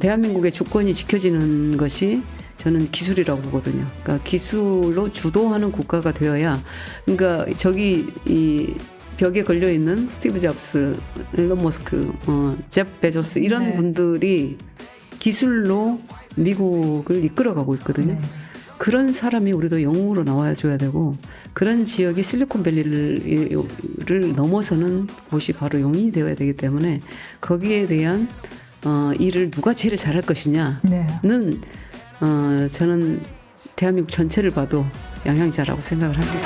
대한민국의 주권이 지켜지는 것이 저는 기술이라고 보거든요. 그러니까 기술로 주도하는 국가가 되어야, 그러니까 저기 이 벽에 걸려 있는 스티브 잡스, 일론 머스크, 제프 베조스 이런 네. 분들이 기술로 미국을 이끌어가고 있거든요. 네. 그런 사람이 우리도 영웅으로 나와줘야 되고, 그런 지역이 실리콘밸리를 넘어서는 곳이 바로 용인이 되어야 되기 때문에 거기에 대한 일을 누가 제일 잘할 것이냐는 네. 저는 대한민국 전체를 봐도 양양자라고 생각을 합니다.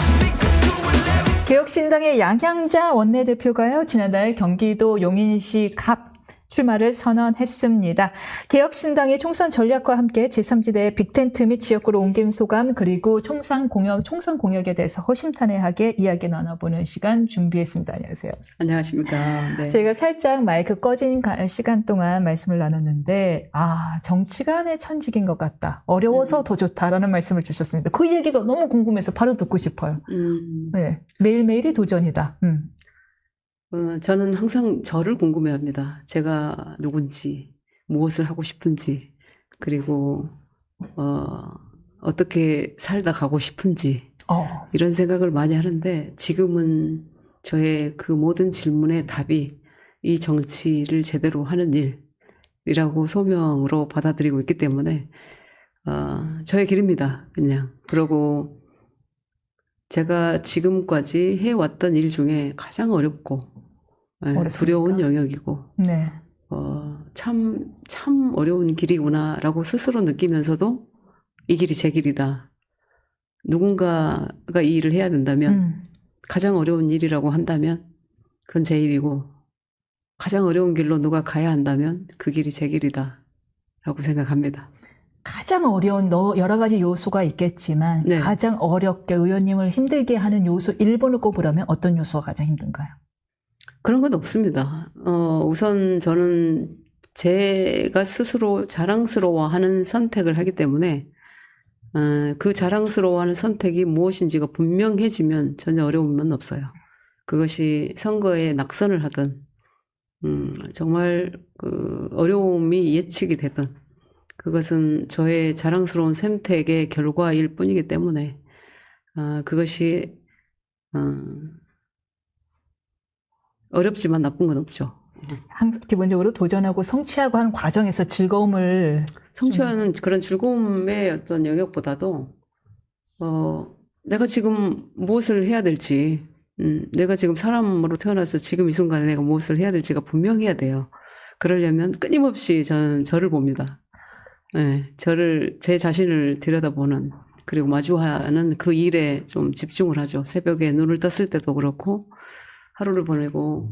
개혁신당의 양향자 원내대표가요, 지난달 경기도 용인시 갑 출마를 선언했습니다. 개혁신당의 총선 전략과 함께 제3지대 빅텐트 및 지역구로 옮김 소감, 그리고 총선 공약에 대해서 허심탄회하게 이야기 나눠보는 시간 준비했습니다. 안녕하세요. 안녕하십니까. 네. 저희가 살짝 마이크 꺼진 시간 동안 말씀을 나눴는데, 정치관의 천직인 것 같다. 어려워서 더 좋다라는 말씀을 주셨습니다. 그 얘기가 너무 궁금해서 바로 듣고 싶어요. 네, 매일매일이 도전이다. 저는 항상 저를 궁금해합니다. 제가 누군지, 무엇을 하고 싶은지, 그리고 어떻게 살다 가고 싶은지 이런 생각을 많이 하는데, 지금은 저의 그 모든 질문의 답이 이 정치를 제대로 하는 일이라고 소명으로 받아들이고 있기 때문에 저의 길입니다. 그냥. 그러고 제가 지금까지 해왔던 일 중에 가장 어렵고 두려운 영역이고, 네. 참 어려운 길이구나라고 스스로 느끼면서도 이 길이 제 길이다. 누군가가 이 일을 해야 된다면, 가장 어려운 일이라고 한다면 그건 제 일이고, 가장 어려운 길로 누가 가야 한다면 그 길이 제 길이다 라고 생각합니다. 가장 어려운 여러 가지 요소가 있겠지만, 네. 가장 어렵게 의원님을 힘들게 하는 요소 1번을 꼽으라면 어떤 요소가 가장 힘든가요? 그런 건 없습니다. 우선 저는 제가 스스로 자랑스러워하는 선택을 하기 때문에 그 자랑스러워하는 선택이 무엇인지가 분명해지면 전혀 어려움은 없어요. 그것이 선거에 낙선을 하든 정말 그 어려움이 예측이 되든, 그것은 저의 자랑스러운 선택의 결과일 뿐이기 때문에 그것이 어렵지만 나쁜 건 없죠. 기본적으로 도전하고 성취하고 하는 과정에서 즐거움을 성취하는 그런 즐거움의 어떤 영역보다도 내가 지금 무엇을 해야 될지, 내가 지금 사람으로 태어나서 지금 이 순간에 내가 무엇을 해야 될지가 분명해야 돼요. 그러려면 끊임없이 저는 저를 봅니다. 네, 제 자신을 들여다보는, 그리고 마주하는 그 일에 좀 집중을 하죠. 새벽에 눈을 떴을 때도 그렇고, 하루를 보내고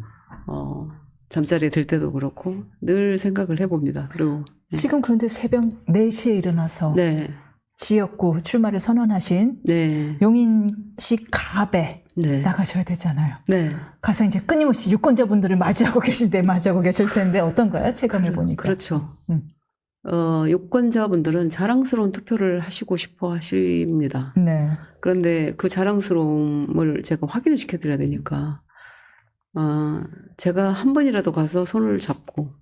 잠자리에 들 때도 그렇고 늘 생각을 해봅니다. 그리고 지금 그런데 새벽 4시에 일어나서 네. 지역구 출마를 선언하신 네. 용인시 갑에 네. 나가셔야 되잖아요. 네. 가서 이제 끊임없이 유권자분들을 맞이하고 계실 텐데 어떤가요? 체감해 보니까. 그렇죠. 유권자분들은 자랑스러운 투표를 하시고 싶어 하십니다. 네. 그런데 그 자랑스러움을 제가 확인을 시켜드려야 되니까, 제가 한 번이라도 가서 손을 잡고,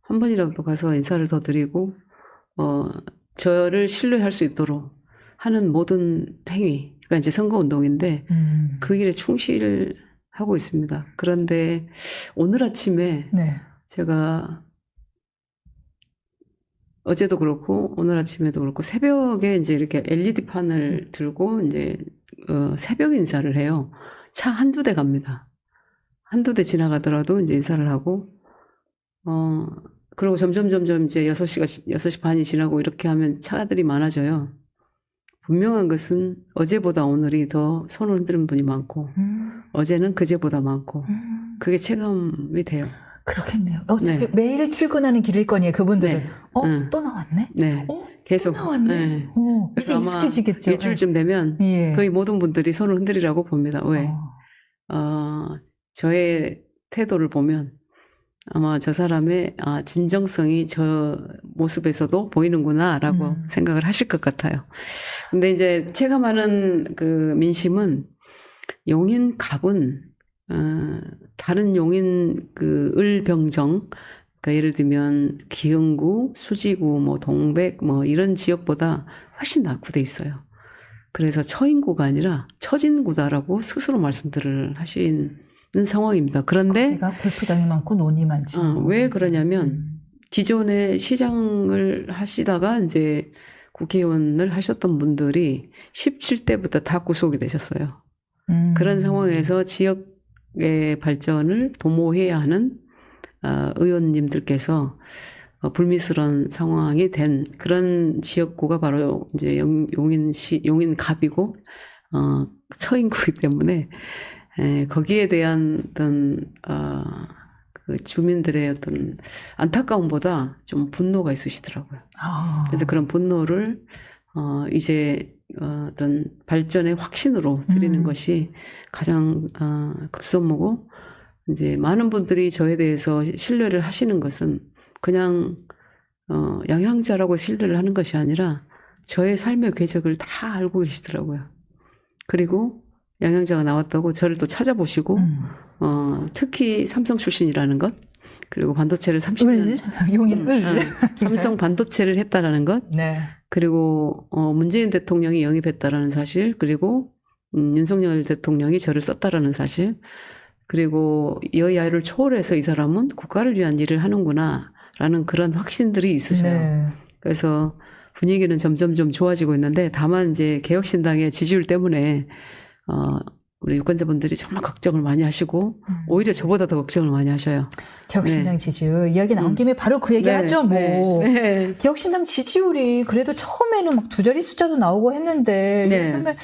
한 번이라도 가서 인사를 더 드리고, 저를 신뢰할 수 있도록 하는 모든 행위가 이제 선거운동인데, 그 일에 충실하고 있습니다. 그런데 오늘 아침에 네. 제가 어제도 그렇고 오늘 아침에도 그렇고 새벽에 이제 이렇게 LED판을 들고 이제 새벽 인사를 해요. 차 한두 대 갑니다. 한두 대 지나가더라도 이제 인사를 하고, 그리고 점점 이제 6시 반이 지나고 이렇게 하면 차들이 많아져요. 분명한 것은 어제보다 오늘이 더 손을 흔드는 분이 많고, 어제는 그제보다 많고, 그게 체감이 돼요. 그렇겠네요. 어차피 네. 매일 출근하는 길일 거니에요, 그분들은. 네. 또 나왔네? 네. 계속. 또 나왔네? 네. 이제 아마 익숙해지겠죠. 일주일쯤 되면 예. 거의 모든 분들이 손을 흔들리라고 봅니다. 왜? 저의 태도를 보면 아마 저 사람의 진정성이 저 모습에서도 보이는구나라고 생각을 하실 것 같아요. 근데 이제 체감하는 그 민심은, 용인 갑은 다른 용인 그 을병정 그러니까 예를 들면 기흥구, 수지구, 뭐 동백 뭐 이런 지역보다 훨씬 낙후돼 있어요. 그래서 처인구가 아니라 처진구다라고 스스로 말씀들을 하시는 상황입니다. 그런데 거기가 골프장이 많고 논이 많지. 왜 그러냐면 기존에 시장을 하시다가 이제 국회의원을 하셨던 분들이 17대부터 다 구속이 되셨어요. 그런 상황에서 지역의 발전을 도모해야 하는 의원님들께서 불미스러운 상황이 된 그런 지역구가 바로 이제 용인갑이고 처인구이기 때문에 거기에 대한 어떤 그 주민들의 어떤 안타까움보다 좀 분노가 있으시더라고요. 그래서 그런 분노를 이제 어떤 발전의 확신으로 드리는 것이 가장 급선무고, 이제 많은 분들이 저에 대해서 신뢰를 하시는 것은 그냥 양향자라고 신뢰를 하는 것이 아니라 저의 삶의 궤적을 다 알고 계시더라고요. 그리고 양향자가 나왔다고 저를 또 찾아보시고 특히 삼성 출신이라는 것, 그리고 반도체를 30년 용인 삼성 반도체를 했다라는 것, 네. 그리고 문재인 대통령이 영입했다라는 사실, 그리고 윤석열 대통령이 저를 썼다라는 사실, 그리고 여야를 초월해서 이 사람은 국가를 위한 일을 하는구나라는 그런 확신들이 있으셔요. 네. 그래서 분위기는 점점 좀 좋아지고 있는데, 다만 이제 개혁신당의 지지율 때문에 우리 유권자분들이 정말 걱정을 많이 하시고 오히려 저보다 더 걱정을 많이 하셔요. 개혁신당 네. 지지율 이야기 나온 김에 바로 그 얘기하죠. 뭐 네. 개혁신당 지지율이 그래도 처음에는 막 두 자리 숫자도 나오고 했는데 네. 요즘에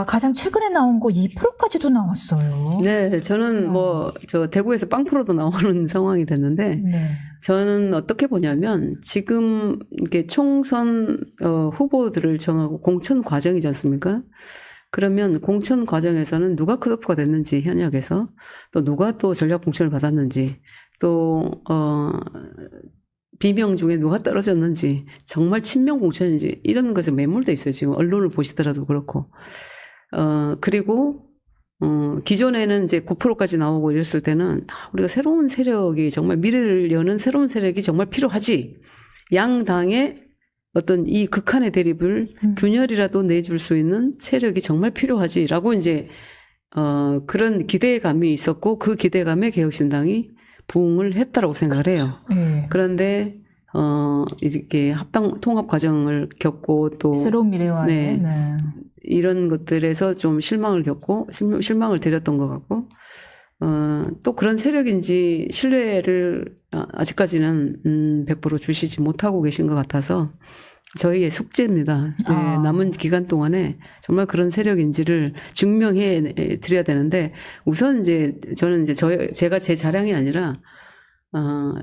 가장 최근에 나온 거 2%까지도 나왔어요. 네, 저는 뭐 저 대구에서 빵프로도 나오는 상황이 됐는데, 네. 저는 어떻게 보냐면 지금 이렇게 총선 후보들을 정하고 공천 과정이지 않습니까? 그러면 공천 과정에서는 누가 컷오프가 됐는지, 현역에서 또 누가 또 전략 공천을 받았는지, 또 비명 중에 누가 떨어졌는지, 정말 친명 공천인지 이런 것에 매몰돼 있어요. 지금 언론을 보시더라도 그렇고. 그리고 기존에는 이제 9%까지 나오고 이랬을 때는 우리가 새로운 세력이, 정말 미래를 여는 새로운 세력이 정말 필요하지, 양당의 어떤 이 극한의 대립을 균열이라도 내줄 수 있는 세력이 정말 필요하지라고 이제 그런 기대감이 있었고, 그 기대감에 개혁신당이 부응을 했다라고 생각을 해요. 네. 그런데 이렇게 합당 통합 과정을 겪고 또 새로운 미래와 네. 이런 것들에서 좀 실망을 겪고 실망을 드렸던 것 같고, 또 그런 세력인지 신뢰를 아직까지는 100% 주시지 못하고 계신 것 같아서 저희의 숙제입니다. 네, 남은 기간 동안에 정말 그런 세력인지를 증명해 드려야 되는데, 우선 이제 저는 이제 제가 제 자랑이 아니라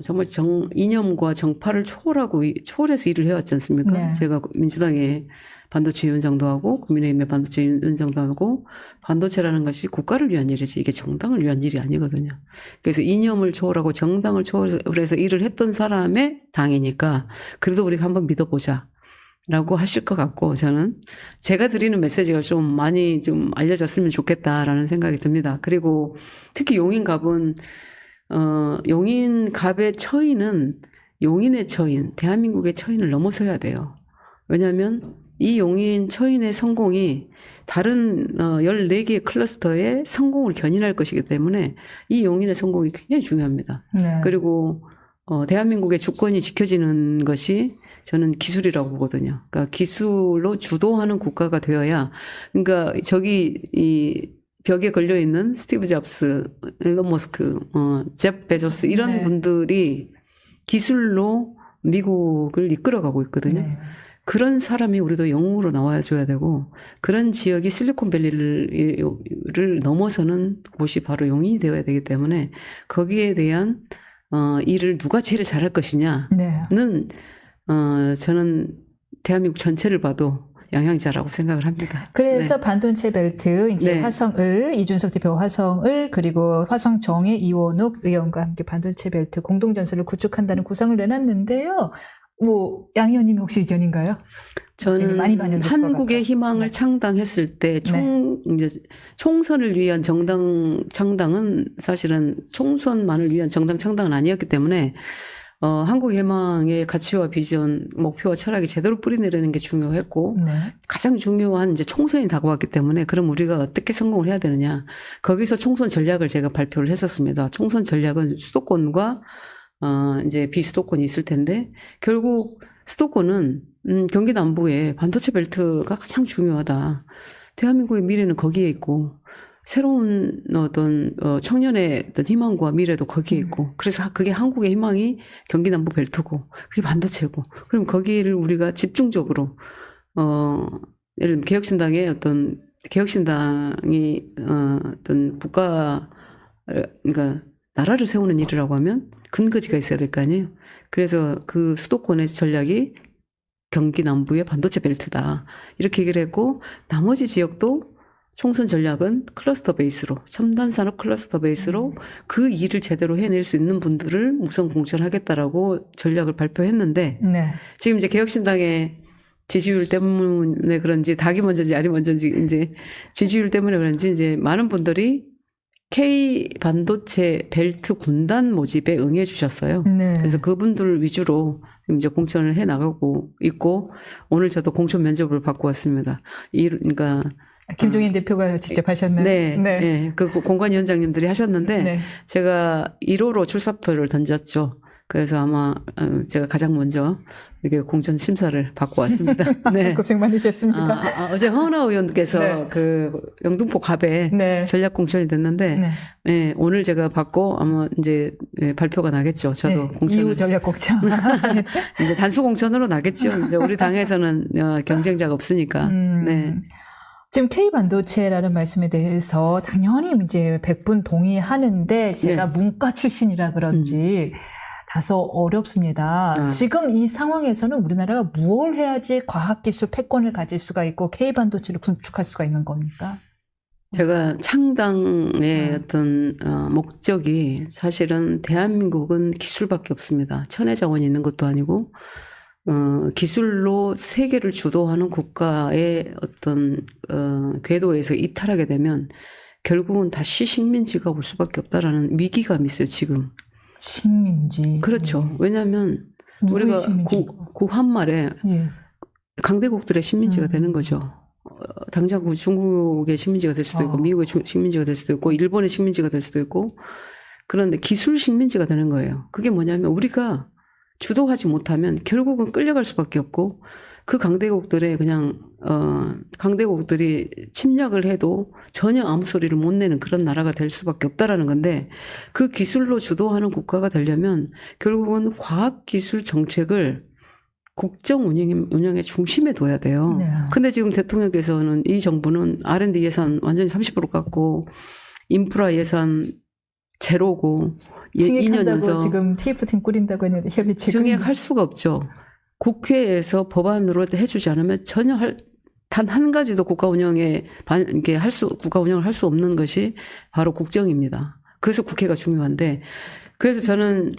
정말 이념과 정파를 초월해서 일을 해왔지 않습니까? 네. 제가 민주당의 반도체 위원장도 하고 국민의힘의 반도체 위원장도 하고, 반도체라는 것이 국가를 위한 일이지 이게 정당을 위한 일이 아니거든요. 그래서 이념을 초월하고 정당을 초월해서 일을 했던 사람의 당이니까 그래도 우리가 한번 믿어보자 라고 하실 것 같고, 저는 제가 드리는 메시지가 좀 많이 좀 알려졌으면 좋겠다라는 생각이 듭니다. 그리고 특히 용인갑은 용인갑의 처인은 용인의 처인, 대한민국의 처인을 넘어서야 돼요. 왜냐하면 이 용인 처인의 성공이 다른 14개의 클러스터의 성공을 견인할 것이기 때문에 이 용인의 성공이 굉장히 중요합니다. 네. 그리고 대한민국의 주권이 지켜지는 것이 저는 기술이라고 보거든요. 그러니까 기술로 주도하는 국가가 되어야, 그러니까 저기 이 벽에 걸려 있는 스티브 잡스, 일론 머스크, 제프 베조스 이런 네. 분들이 기술로 미국을 이끌어가고 있거든요. 네. 그런 사람이 우리도 영웅으로 나와줘야 되고, 그런 지역이 실리콘밸리를 넘어서는 곳이 바로 용인이 되어야 되기 때문에 거기에 대한 일을 누가 제일 잘할 것이냐는 네. 저는 대한민국 전체를 봐도 양향자라고 생각을 합니다. 그래서 반도체 벨트, 이제 네. 화성을, 이준석 대표 화성을, 그리고 화성정의 이원욱 의원과 함께 반도체 벨트 공동전선을 구축한다는 구상을 내놨는데요. 뭐, 양 의원님이 혹시 의견인가요? 굉장히 많이 저는 반영됐을 것 한국의 같아요. 희망을 네. 창당했을 때 이제 총선을 위한 정당 창당은 사실은 총선만을 위한 정당 창당은 아니었기 때문에 한국의 희망의 가치와 비전, 목표와 철학이 제대로 뿌리내리는 게 중요했고 네. 가장 중요한 이제 총선이 다가왔기 때문에 그럼 우리가 어떻게 성공을 해야 되느냐. 거기서 총선 전략을 제가 발표를 했었습니다. 총선 전략은 수도권과 이제 비수도권이 있을 텐데 결국 수도권은 경기 남부에 반도체 벨트가 가장 중요하다. 대한민국의 미래는 거기에 있고 새로운 어떤 청년의 어떤 희망과 미래도 거기에 있고 그래서 그게 한국의 희망이 경기 남부 벨트고 그게 반도체고 그럼 거기를 우리가 집중적으로 예를 들면 개혁신당의 어떤 개혁신당이 어떤 국가 그러니까 나라를 세우는 일이라고 하면 근거지가 있어야 될 거 아니에요. 그래서 그 수도권의 전략이 경기 남부의 반도체 벨트다. 이렇게 얘기를 했고 나머지 지역도 총선 전략은 클러스터 베이스로 첨단 산업 클러스터 베이스로 그 일을 제대로 해낼 수 있는 분들을 우선 공천하겠다라고 전략을 발표했는데 네. 지금 이제 개혁신당의 지지율 때문에 그런지 닭이 먼저인지 알이 먼저인지 이제 지지율 때문에 그런지 이제 많은 분들이 K 반도체 벨트 군단 모집에 응해 주셨어요. 네. 그래서 그분들 위주로 이제 공천을 해 나가고 있고 오늘 저도 공천 면접을 받고 왔습니다. 그러니까 김종인 대표가 직접 하셨나요? 네, 네. 그 공관위원장님들이 하셨는데 네. 제가 1호로 출사표를 던졌죠. 그래서 아마 제가 가장 먼저 이렇게 공천 심사를 받고 왔습니다. 네. 고생 많으셨습니다. 어제 허은하 의원께서 네. 그 영등포 갑에 네. 전략 공천이 됐는데 네. 네, 오늘 제가 받고 아마 이제 발표가 나겠죠. 저도 네. 공천 이후 전략 공천. 이제 단수 공천으로 나겠죠. 이제 우리 당에서는 경쟁자가 없으니까. 네. 지금 K 반도체라는 말씀에 대해서 당연히 이제 100분 동의하는데 제가 문과 출신이라 그런지 다소 어렵습니다. 지금 이 상황에서는 우리나라가 무엇을 해야지 과학기술 패권을 가질 수가 있고 K 반도체를 구축할 수가 있는 겁니까? 제가 창당의 어떤 목적이 사실은 대한민국은 기술밖에 없습니다. 천혜자원이 있는 것도 아니고 기술로 세계를 주도하는 국가의 어떤 궤도에서 이탈하게 되면 결국은 다시 식민지가 올 수밖에 없다라는 위기감이 있어요. 지금. 식민지. 그렇죠. 왜냐하면 우리가 구한말에 예. 강대국들의 식민지가 되는 거죠. 당장 중국의 식민지가 될 수도 있고 미국의 식민지가 될 수도 있고 일본의 식민지가 될 수도 있고 그런데 기술 식민지가 되는 거예요. 그게 뭐냐면 우리가 주도하지 못하면 결국은 끌려갈 수밖에 없고 그 강대국들의 그냥 강대국들이 침략을 해도 전혀 아무 소리를 못 내는 그런 나라가 될 수밖에 없다라는 건데 그 기술로 주도하는 국가가 되려면 결국은 과학기술 정책을 국정 운영의 중심에 둬야 돼요. 네. 근데 지금 대통령께서는 이 정부는 R&D 예산 완전히 30% 깎고 인프라 예산 제로고 2년 연속 지금 TF팀 꾸린다고 했는데 협의체 증액할 수가 없죠. 국회에서 법안으로 해주지 않으면 전혀 단 한 가지도 국가 운영을 할 수 없는 것이 바로 국정입니다. 그래서 국회가 중요한데 그래서 저는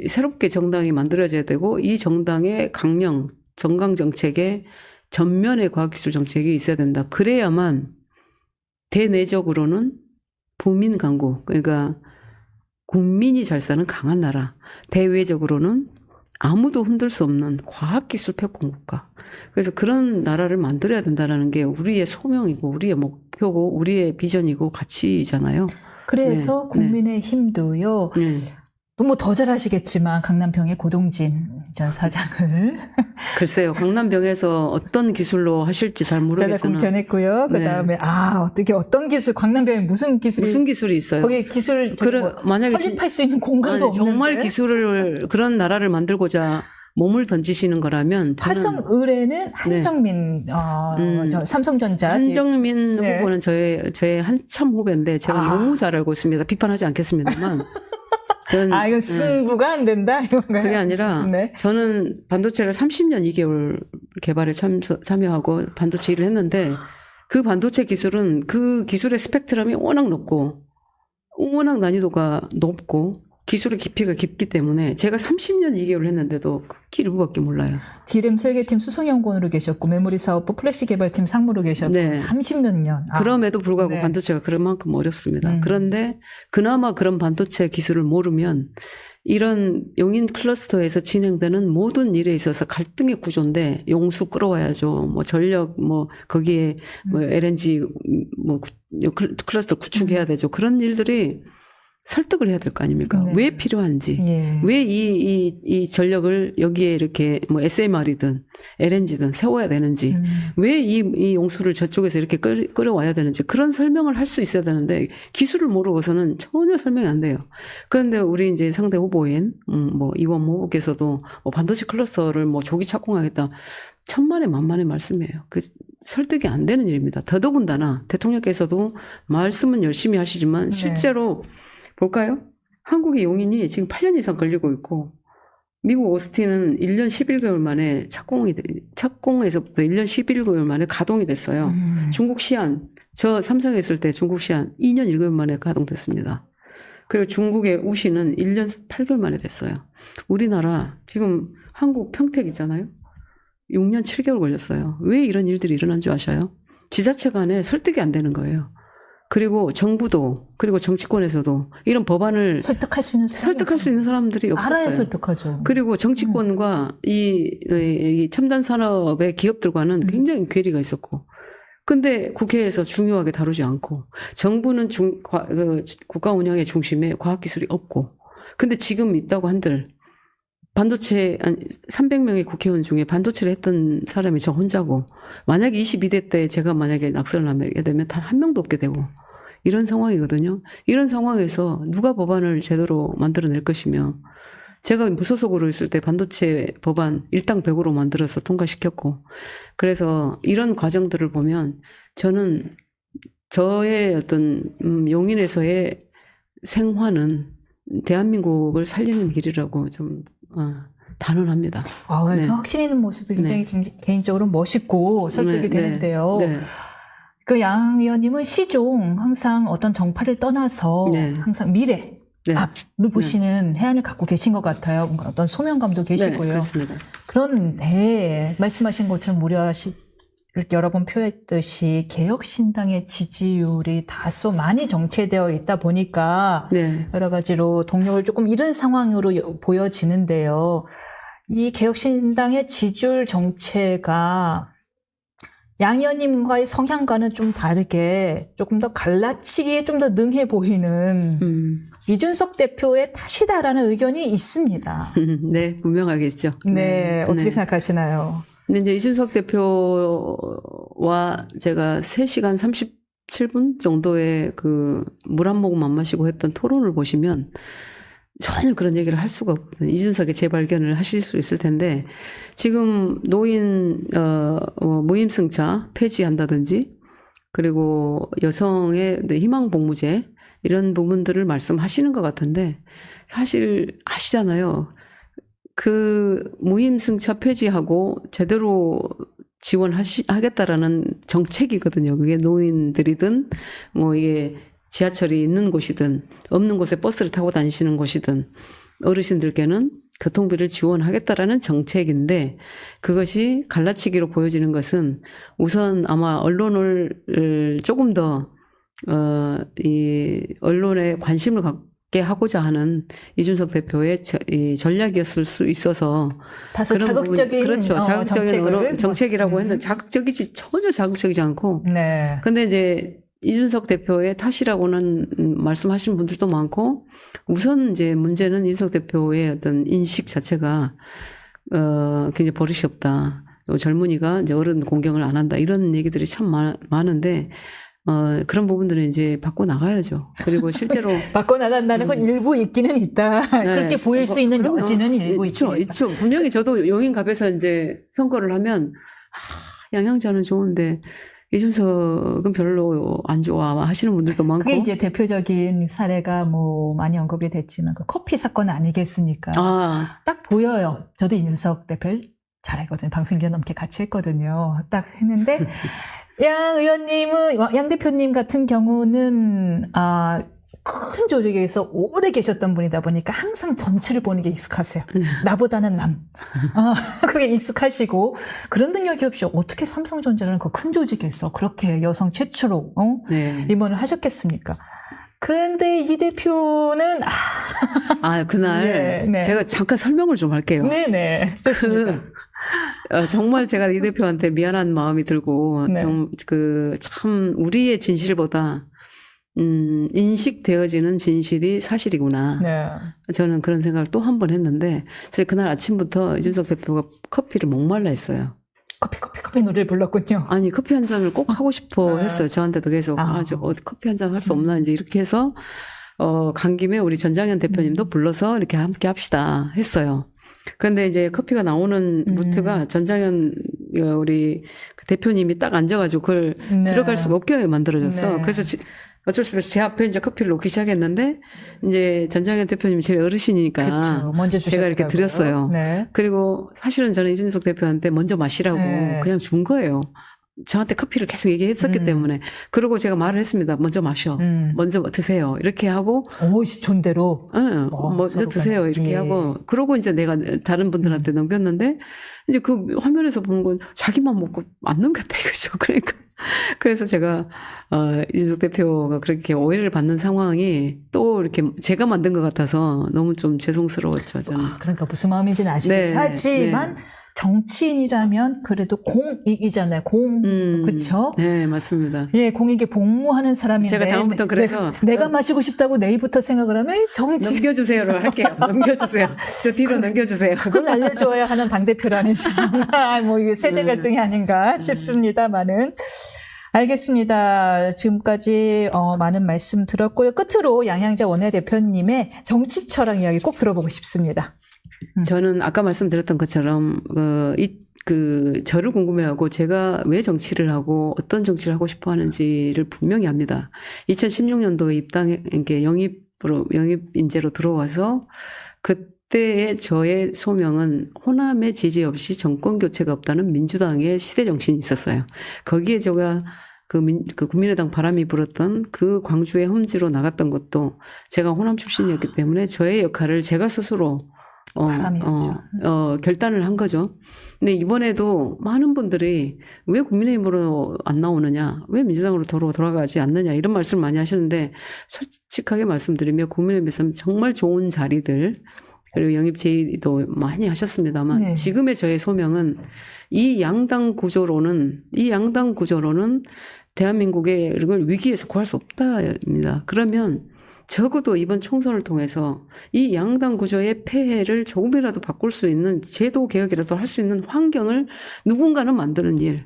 새롭게 정당이 만들어져야 되고 이 정당의 정강 정책에 전면의 과학기술 정책이 있어야 된다. 그래야만 대내적으로는 부민 강국, 그러니까 국민이 잘 사는 강한 나라, 대외적으로는 아무도 흔들 수 없는 과학기술 패권 국가. 그래서 그런 나라를 만들어야 된다는 게 우리의 소명이고 우리의 목표고 우리의 비전이고 가치잖아요. 그래서 국민의 힘도요. 너무 더 잘하시겠지만 강남병의 고동진 전 사장을 글쎄요. 강남병에서 어떤 기술로 하실지 잘 모르겠어요. 제가 공천했고요. 그다음에 어떤 기술 강남병에 무슨 기술이 있어요? 거기 기술 만약에 서집할 수 있는 공간도 없는데 정말 기술을 그런 나라를 만들고자 몸을 던지시는 거라면 화성 의뢰는 한정민 삼성전자 한정민 후보는 저의 한참 후배인데 제가 너무 잘 알고 있습니다. 비판하지 않겠습니다만 이건 승부가 안 된다 이건가요? 그게 아니라 저는 반도체를 30년 2개월 개발에 참여하고 반도체 일을 했는데 그 반도체 기술은 그 기술의 스펙트럼이 워낙 높고 워낙 난이도가 높고 기술의 깊이가 깊기 때문에 제가 30년 2개월 했는데도 극히 일부밖에 몰라요. D램 설계팀 수석연구원으로 계셨고 메모리 사업부 플래시 개발팀 상무로 계셨고 네. 30몇 년. 그럼에도 불구하고 네. 반도체가 그만큼 어렵습니다. 음. 그런데 그나마 그런 반도체 기술을 모르면 이런 용인 클러스터에서 진행되는 모든 일에 있어서 갈등의 구조인데 용수 끌어와야죠. 뭐 전력 뭐 거기에 뭐 LNG 뭐 클러스터 구축해야 되죠. 그런 일들이 설득을 해야 될 거 아닙니까? 네. 왜 필요한지. 예. 왜 이 전력을 여기에 이렇게 뭐 SMR이든 LNG든 세워야 되는지, 왜 이 용수를 저쪽에서 이렇게 끌어와야 되는지 그런 설명을 할 수 있어야 되는데 기술을 모르고서는 전혀 설명이 안 돼요. 그런데 우리 이제 상대 후보인 뭐 이원모 후보께서도 뭐 반도체 클러스터를 뭐 조기 착공하겠다. 천만의 만만의 말씀이에요. 그 설득이 안 되는 일입니다. 더더군다나 대통령께서도 말씀은 열심히 하시지만 실제로 볼까요? 한국의 용인이 지금 8년 이상 걸리고 있고 미국 오스틴은 1년 11개월 만에 착공에서부터 1년 11개월 만에 가동이 됐어요. 중국 시안, 저 삼성에 있을 때 중국 시안 2년 1개월 만에 가동됐습니다. 그리고 중국의 우시는 1년 8개월 만에 됐어요. 우리나라 지금 한국 평택 있잖아요. 6년 7개월 걸렸어요. 왜 이런 일들이 일어난 줄 아셔요? 지자체 간에 설득이 안 되는 거예요. 그리고 정부도 그리고 정치권에서도 이런 법안을 설득할 수 있는 사람들이 없었어요. 알아야 설득하죠. 그리고 정치권과 이 첨단 산업의 기업들과는 굉장히 괴리가 있었고, 근데 국회에서 중요하게 다루지 않고, 정부는 국가 운영의 중심에 과학기술이 없고, 근데 지금 있다고 한들 반도체 300명의 국회의원 중에 반도체를 했던 사람이 저 혼자고, 만약에 22대 때 제가 만약에 낙선을 하게 되면 단 한 명도 없게 되고 이런 상황이거든요. 이런 상황에서 누가 법안을 제대로 만들어낼 것이며, 제가 무소속으로 있을 때 반도체 법안 일당백으로 만들어서 통과시켰고, 그래서 이런 과정들을 보면 저는 저의 어떤 용인에서의 생화는 대한민국을 살리는 길이라고 좀 단언합니다. 네. 확신 있는 모습이 굉장히 개인적으로 멋있고 설득이 되는데요. 네. 그 양 의원님은 시종 항상 어떤 정파를 떠나서 항상 미래, 앞을 보시는 해안을 갖고 계신 것 같아요. 뭔가 어떤 소명감도 계시고요. 네, 그렇습니다. 그런데 말씀하신 것처럼 여러 번 표했듯이 개혁신당의 지지율이 다소 많이 정체되어 있다 보니까 여러 가지로 동력을 조금 잃은 상황으로 보여지는데요. 이 개혁신당의 지지율 정체가 양 의원님과의 성향과는 좀 다르게 조금 더 갈라치기에 좀 더 능해 보이는 이준석 대표의 탓이다라는 의견이 있습니다. 네, 분명하게 있죠. 어떻게 생각하시나요? 근데 이제 이준석 대표와 제가 3시간 37분 정도의 그 물 한 모금 안 마시고 했던 토론을 보시면 전혀 그런 얘기를 할 수가 없거든요. 이준석의 재발견을 하실 수 있을 텐데, 지금 노인 무임승차 폐지한다든지, 그리고 여성의 희망복무제 이런 부분들을 말씀하시는 것 같은데, 사실 아시잖아요. 그 무임승차 폐지하고 제대로 지원하겠다라는 정책이거든요. 그게 노인들이든 뭐 이게 지하철이 있는 곳이든 없는 곳에 버스를 타고 다니시는 곳이든 어르신들께는 교통비를 지원하겠다라는 정책인데, 그것이 갈라치기로 보여지는 것은 우선 아마 언론을 조금 더 이 언론에 관심을 갖게 하고자 하는 이준석 대표의 전략이었을 수 있어서, 다소 자극적인 그렇죠. 자극적인 정책이라고 했는데 전혀 자극적이지 않고. 근데 이제 이준석 대표의 탓이라고는 말씀하시는 분들도 많고, 우선 이제 문제는 이준석 대표의 어떤 인식 자체가 굉장히 버릇이 없다. 젊은이가 이제 어른 공경을 안 한다. 이런 얘기들이 참 많은데, 그런 부분들은 이제 바꿔 나가야죠. 그리고 실제로 바꿔 나간다는 건 일부 있기는 있다. 그렇게 보일 수 있는 여지는 일부 있죠. 분명히 저도 용인갑에서 이제 선거를 하면 양양자는 좋은데 이준석은 별로 안 좋아 하시는 분들도 많고. 그게 이제 대표적인 사례가 뭐 많이 언급이 됐지만 그 커피 사건 아니겠습니까? 딱 보여요. 저도 이준석 대표를 잘 알거든요. 방송 1년 넘게 같이 했거든요. 딱 했는데 양 의원님은, 양 대표님 같은 경우는 큰 조직에서 오래 계셨던 분이다 보니까 항상 전체를 보는 게 익숙하세요. 나보다는 남. 그게 익숙하시고 그런 능력이 없이 어떻게 삼성전자라는 그 큰 조직에서 그렇게 여성 최초로 네. 임원을 하셨겠습니까? 근데 이 대표는 그날 네. 제가 잠깐 설명을 좀 할게요. 네네. 정말 제가 이 대표한테 미안한 마음이 들고 네. 참 우리의 진실보다 인식되어지는 진실이 사실이구나. 네. 저는 그런 생각을 또 한 번 했는데 사실 그날 아침부터 이준석 대표가 커피를 목말라 했어요. 커피 노래를 불렀군요. 아니 커피 한 잔을 꼭 하고 싶어 아. 했어요. 저한테도 계속 커피 한 잔 할 수 없나 이제 이렇게 해서 간 김에 우리 전장현 대표님도 불러서 이렇게 함께 합시다 했어요. 그런데 이제 커피가 나오는 루트가 전장현 우리 대표님이 딱 앉아가지고 그걸 네. 들어갈 수가 없게 만들어졌어. 네. 그래서 어쩔 수 없이 제 앞에 이제 커피를 놓기 시작했는데 이제 전장현 대표님이 제일 어르신이니까 그렇죠. 먼저 제가 이렇게 주셨더라고요. 드렸어요. 네. 그리고 사실은 저는 이준석 대표한테 먼저 마시라고 네. 그냥 준 거예요. 저한테 커피를 계속 얘기했었기 때문에. 그리고 제가 말을 했습니다. 먼저 마셔. 먼저 드세요. 이렇게 하고. 오, 존대로. 먼저 서로 드세요. 간에. 이렇게 예. 하고. 그러고 이제 내가 다른 분들한테 넘겼는데, 이제 그 화면에서 본 건 자기만 먹고 안 넘겼다 이거죠. 그러니까. 그래서 제가, 이준석 대표가 그렇게 오해를 받는 상황이 또 이렇게 제가 만든 것 같아서 너무 좀 죄송스러웠죠, 저는. 그러니까 무슨 마음인지는 아시겠어요. 네, 하지만 네. 정치인이라면 그래도 공익이잖아요. 그렇죠? 네, 맞습니다. 예, 공익에 복무하는 사람인데 제가 다음부터 그래서 내가 마시고 싶다고 내일부터 생각을 하면 정치 넘겨주세요로 할게요. 넘겨주세요. 저 뒤로 넘겨주세요. 그걸 알려줘야 하는 당대표라는 정말 뭐 이게 세대 갈등이 아닌가 싶습니다만은. 알겠습니다. 지금까지 많은 말씀 들었고요. 끝으로 양향자 원내대표님의 정치 철학 이야기 꼭 들어보고 싶습니다. 저는 아까 말씀드렸던 것처럼 저를 궁금해하고 제가 왜 정치를 하고 어떤 정치를 하고 싶어 하는지를 분명히 압니다. 2016년도에 이렇게 영입 인재로 들어와서 그때의 저의 소명은 호남의 지지 없이 정권 교체가 없다는 민주당의 시대 정신이 있었어요. 거기에 제가 그 국민의당 바람이 불었던 그 광주의 험지로 나갔던 것도 제가 호남 출신이었기 때문에 저의 역할을 제가 스스로 결단을 한 거죠. 근데 이번에도 많은 분들이 왜 국민의힘으로 안 나오느냐, 왜 민주당으로 돌아가지 않느냐 이런 말씀을 많이 하시는데 솔직하게 말씀드리면 국민의힘에서는 정말 좋은 자리들 그리고 영입 제의도 많이 하셨습니다만 네. 지금의 저의 소명은 이 양당 구조로는 대한민국의 이걸 위기에서 구할 수 없다입니다. 그러면 적어도 이번 총선을 통해서 이 양당 구조의 폐해를 조금이라도 바꿀 수 있는 제도 개혁이라도 할 수 있는 환경을 누군가는 만드는 일,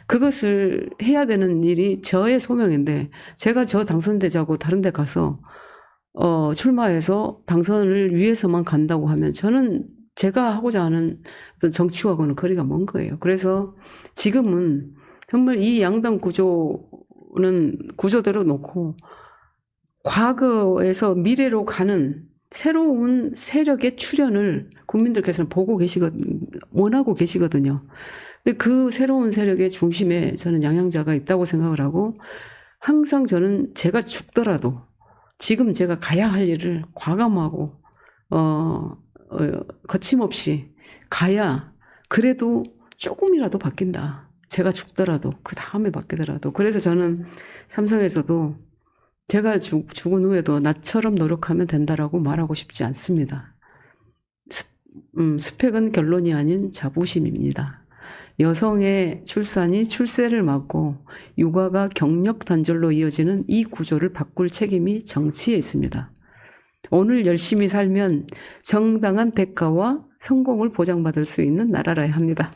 그것을 해야 되는 일이 저의 소명인데 제가 저 당선되자고 다른 데 가서 출마해서 당선을 위해서만 간다고 하면 저는 제가 하고자 하는 어떤 정치와는 거리가 먼 거예요. 그래서 지금은 정말 이 양당 구조는 구조대로 놓고 과거에서 미래로 가는 새로운 세력의 출현을 국민들께서는 원하고 계시거든요. 근데 그 새로운 세력의 중심에 저는 양양자가 있다고 생각을 하고 항상 저는 제가 죽더라도 지금 제가 가야 할 일을 과감하고 거침없이 가야 그래도 조금이라도 바뀐다. 제가 죽더라도 그 다음에 바뀌더라도. 그래서 저는 삼성에서도 제가 죽은 후에도 나처럼 노력하면 된다라고 말하고 싶지 않습니다. 스펙은 결론이 아닌 자부심입니다. 여성의 출산이 출세를 막고 육아가 경력 단절로 이어지는 이 구조를 바꿀 책임이 정치에 있습니다. 오늘 열심히 살면 정당한 대가와 성공을 보장받을 수 있는 나라라야 합니다.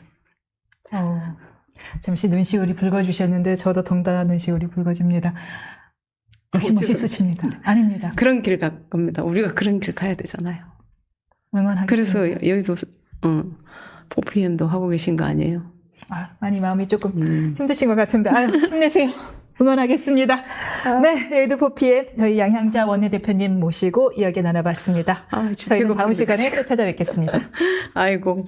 잠시 눈시울이 붉어주셨는데 저도 덩달아 눈시울이 붉어집니다. 역시 멋있으십니다. 아닙니다. 그런 길 갈 겁니다. 우리가 그런 길 가야 되잖아요. 응원하겠습니다. 그래서 여의도 포피엠도 하고 계신 거 아니에요? 많이 마음이 조금 힘드신 것 같은데 힘내세요. 응원하겠습니다. 네, 여의도 포피엠 저희 양향자 원내대표님 모시고 이야기 나눠봤습니다. 저희는 다음 시간에 또 찾아뵙겠습니다. 아이고.